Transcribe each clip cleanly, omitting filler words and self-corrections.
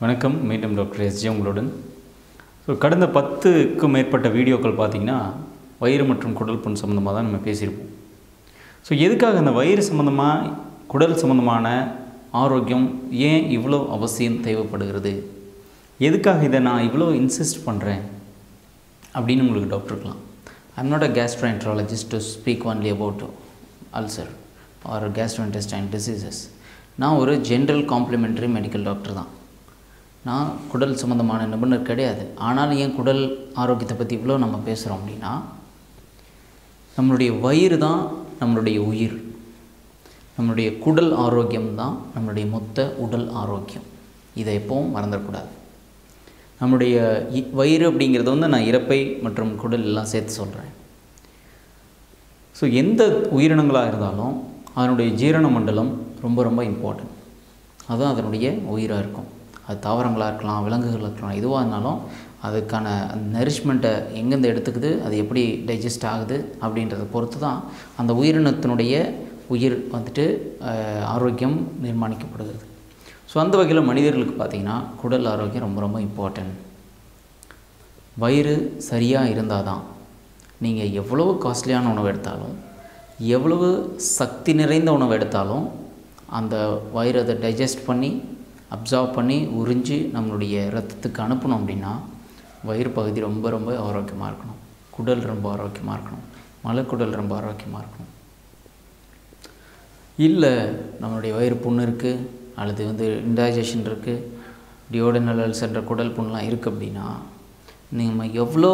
வணக்கம். மீண்டும் doctor SJ உங்களுடன். கடந்த 10க்கும் மேற்பட்ட வீடியோக்கள் பார்த்திங்கன்னா வயிறு மற்றும் குடல் புண் சம்மந்தமாக தான் நம்ம பேசியிருப்போம். எதுக்காக அந்த வயிறு சம்மந்தமாக குடல் சம்மந்தமான ஆரோக்கியம் ஏன் இவ்வளோ அவசியம் தேவைப்படுகிறது, எதுக்காக இதை நான் இவ்வளோ இன்சிஸ்ட் பண்ணுறேன் அப்படின்னு உங்களுக்கு டவுட் இருக்கலாம். I'm not a gastroenterologist to speak only about ulcer or gastrointestinal diseases. நான் ஒரு ஜென்ரல் காம்ப்ளிமெண்ட்ரி மெடிக்கல் டாக்டர் தான். நான் குடல் சம்மந்தமான நிபுணர் கிடையாது. ஆனால் ஏன் குடல் ஆரோக்கியத்தை பற்றி இவ்வளோ நம்ம பேசுகிறோம் அப்படின்னா, நம்மளுடைய வயிறு தான் நம்மளுடைய உயிர். நம்மளுடைய குடல் ஆரோக்கியம் தான் நம்மளுடைய மொத்த உடல் ஆரோக்கியம். இதை எப்பவும் மறந்துடக்கூடாது. நம்மளுடைய வயிறு அப்படிங்கிறது நான் இரைப்பை மற்றும் குடல் எல்லாம் சேர்த்து சொல்கிறேன். எந்த உயிரினங்களாக இருந்தாலும் அதனுடைய ஜீரண மண்டலம் ரொம்ப ரொம்ப இம்பார்ட்டன்ட். அதுதான் அதனுடைய உயிராக இருக்கும். அது தாவரங்களாக இருக்கலாம், விலங்குகளாக இருக்கலாம், எதுவாக இருந்தாலும் அதுக்கான நரிஷ்மெண்ட்டை எங்கேருந்து எடுத்துக்குது, அது எப்படி டைஜஸ்ட் ஆகுது அப்படின்றத பொறுத்து தான் அந்த உயிரினத்தினுடைய உயிர் ஆரோக்கியம் நிர்மாணிக்கப்படுகிறது. அந்த வகையில் மனிதர்களுக்கு பார்த்திங்கன்னா குடல் ஆரோக்கியம் ரொம்ப ரொம்ப இம்பார்ட்டன்ட். வயிறு சரியாக இருந்தால் தான் நீங்கள் எவ்வளவு காஸ்ட்லியான உணவு எடுத்தாலும், எவ்வளவு சக்தி நிறைந்த உணவு எடுத்தாலும், அந்த வயிறு அதை டைஜஸ்ட் பண்ணி அப்சார்வ் பண்ணி உறிஞ்சி நம்மளுடைய ரத்தத்துக்கு அனுப்பணும். அப்படின்னா வயிறு பகுதி ரொம்ப ரொம்ப ஆரோக்கியமாக இருக்கணும், குடல் ரொம்ப ஆரோக்கியமாக இருக்கணும், மலக்குடல் ரொம்ப ஆரோக்கியமாக இருக்கணும். இல்லை நம்மளுடைய வயிறு புண்ணு இருக்குது, அல்லது இன்டைஜஷன் இருக்குது, டியோடனல் அல்சர் குடல் புண்ணெலாம் இருக்குது அப்படின்னா, நீங்கள் எவ்வளோ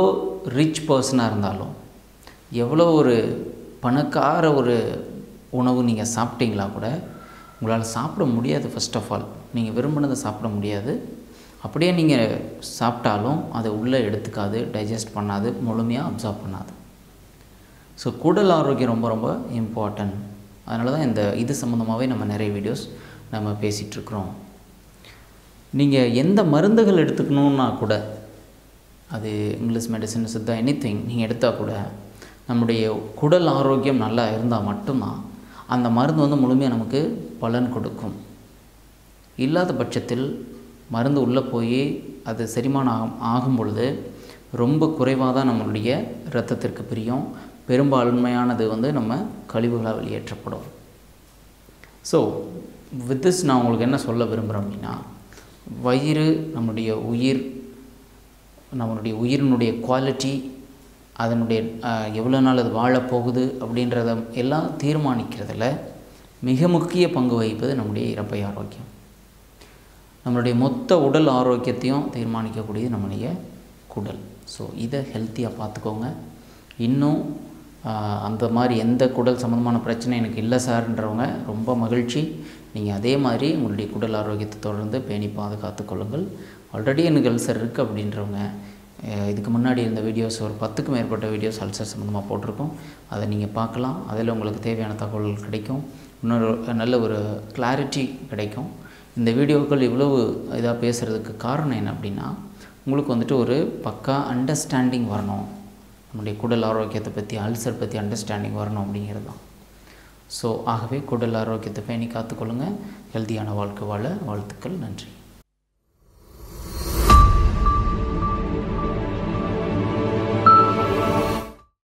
ரிச் பர்சனாக இருந்தாலும், எவ்வளோ ஒரு பணக்கார ஒரு உணவு நீங்கள் சாப்பிட்டீங்களா கூட உங்களால் சாப்பிட முடியாது. ஃபர்ஸ்ட் ஆஃப் ஆல் நீங்கள் விரும்பினதை சாப்பிட முடியாது. அப்படியே நீங்கள் சாப்பிட்டாலும் அதை உள்ளே எடுத்துக்காது, டைஜஸ்ட் பண்ணாது, முழுமையாக அப்சார்ப் பண்ணாது. குடல் ஆரோக்கியம் ரொம்ப ரொம்ப இம்பார்ட்டன்ட். அதனால தான் இது சம்மந்தமாகவே நம்ம நிறைய வீடியோஸ் நம்ம பேசிகிட்ருக்குறோம். நீங்கள் எந்த மருந்துகள் எடுத்துக்கணுன்னா கூட, அது இங்கிலீஷ் மெடிசன், சித்தா, எனிதிங் நீங்கள் எடுத்தால் கூட நம்முடைய குடல் ஆரோக்கியம் நல்லா இருந்தால் மட்டும்தான் அந்த மருந்து முழுமையாக நமக்கு பலன் கொடுக்கும். இல்லாத பட்சத்தில் மருந்து உள்ளே போய் அது செரிமானம் ஆகும் பொழுது ரொம்ப குறைவாக தான் நம்மளுடைய இரத்தத்திற்கு பிரியும். பெரும்பான்மையானது நம்ம கழிவுகளாக வெளியேற்றப்படும். வித் திஸ் நான் உங்களுக்கு என்ன சொல்ல விரும்புகிறேன் அப்படின்னா, வயிறு நம்மளுடைய உயிர், நம்மளுடைய உயிரினுடைய குவாலிட்டி, அதனுடைய எவ்வளோ நாள் அது வாழப்போகுது அப்படின்றத எல்லாம் தீர்மானிக்கிறதுல மிக முக்கிய பங்கு வகிப்பது நம்முடைய இரைப்பை ஆரோக்கியம். நம்மளுடைய மொத்த உடல் ஆரோக்கியத்தையும் தீர்மானிக்கக்கூடியது நம்முடைய குடல். இதை ஹெல்த்தியாக பார்த்துக்கோங்க. இன்னும் அந்த மாதிரி எந்த குடல் சம்மந்தமான பிரச்சனை எனக்கு இல்லை சார்ன்றவங்க ரொம்ப மகிழ்ச்சி. நீங்கள் அதே மாதிரி உங்களுடைய குடல் ஆரோக்கியத்தை தொடர்ந்து பேணி பாதுகாத்து கொள்ளுங்கள். ஆல்ரெடி எனக்கு அல்சர் இருக்குது அப்படின்றவங்க, இதுக்கு முன்னாடி இருந்த வீடியோஸ் ஒரு 10க்கும் மேற்பட்ட வீடியோஸ் அல்சர் சம்மந்தமாக போட்டிருக்கோம். அதை நீங்கள் பார்க்கலாம். அதில் உங்களுக்கு தேவையான தகவல்கள் கிடைக்கும். இன்னொரு நல்ல ஒரு கிளாரிட்டி கிடைக்கும். இந்த வீடியோக்கள் இவ்வளவு இதாக பேசுகிறதுக்கு காரணம் என்ன அப்படின்னா, உங்களுக்கு ஒரு பக்கா அண்டர்ஸ்டாண்டிங் வரணும், நம்முடைய குடல் ஆரோக்கியத்தை பற்றி, அல்சர் பற்றி அண்டர்ஸ்டாண்டிங் வரணும் அப்படிங்கிறது தான். ஆகவே குடல் ஆரோக்கியத்தை பேணி காத்துக்கொள்ளுங்கள். ஹெல்த்தியான வாழ்க்கை வாழ வாழ்த்துக்கள். நன்றி.